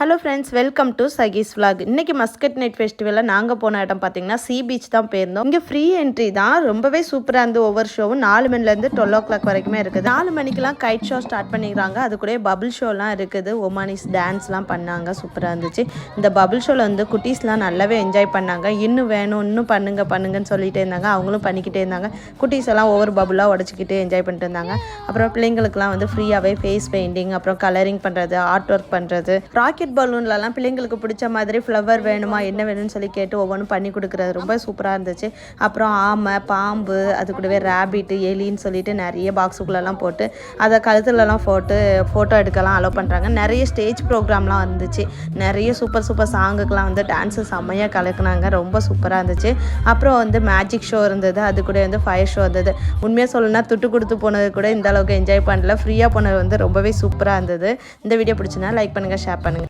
Hello friends, welcome to Saki's vlog. இன்னைக்கு Muscat night ஃபெஸ்டிவலில் நாங்கள் போன இடம் பார்த்தீங்கன்னா சி பீச் தான் போயிருந்தோம். இங்கே ஃப்ரீ என்ட்ரி தான், ரொம்பவே சூப்பராக இருந்து ஒவ்வொரு ஷோவும் 4 மணிலேருந்து 12 o'clock வரைக்குமே இருக்குது. 4 மணிக்கெலாம் கைட் ஷோ ஸ்டார்ட் பண்ணிக்கிறாங்க. அது கூட பபுள் ஷோலாம் இருக்குது. ஒமானிஸ் டான்ஸ்லாம் பண்ணாங்க, சூப்பராக இருந்துச்சு. இந்த பபுள் ஷோவில் வந்து குட்டீஸ்லாம் நல்லாவே என்ஜாய் பண்ணாங்க. இன்னும் வேணும், இன்னும் பண்ணுங்கன்னு சொல்லிகிட்டே இருந்தாங்க. அவங்களும் பண்ணிக்கிட்டே இருந்தாங்க. குட்டீஸ் எல்லாம் ஒவ்வொரு பபுளாக உடச்சிக்கிட்டு என்ஜாய் பண்ணிட்டு இருந்தாங்க. அப்புறம் பிள்ளைங்களுக்குலாம் வந்து ஃப்ரீயாகவே ஃபேஸ் பெயிண்டிங், அப்புறம் கலரிங் பண்ணுறது, ஆர்ட் ஒர்க் பண்ணுறது, ராக்கெட் பலூன்லலாம் பிள்ளைங்களுக்கு பிடிச்ச மாதிரி ஃப்ளவர் வேணுமா என்ன வேணும்னு சொல்லி கேட்டு ஒவ்வொன்றும் பண்ணி கொடுக்குறது ரொம்ப சூப்பராக இருந்துச்சு. அப்புறம் ஆமை, பாம்பு, அது கூடவே ரேபிட்டு, எலின்னு சொல்லிட்டு நிறைய பாக்ஸுக்குள்ளெல்லாம் போட்டு அதை கழுத்துலலாம் ஃபோட்டோ எடுக்கலாம் அலோவ் பண்ணுறாங்க. நிறைய ஸ்டேஜ் ப்ரோக்ராம்லாம் இருந்துச்சு. நிறைய சூப்பர் சாங்குக்கெலாம் வந்து டான்ஸு செம்மையாக கலக்குனாங்க. ரொம்ப சூப்பராக இருந்துச்சு. அப்புறம் வந்து மேஜிக் ஷோ இருந்தது, அது கூட வந்து ஃபயர் ஷோ இருந்தது. உண்மையாக சொல்லணும்னா துட்டு கொடுத்து போனது கூட இந்த அளவுக்கு என்ஜாய் பண்ணல. ஃப்ரீயாக போனது வந்து ரொம்பவே சூப்பராக இருந்தது. இந்த வீடியோ பிடிச்சினா லைக் பண்ணுங்கள், ஷேர் பண்ணுங்கள்.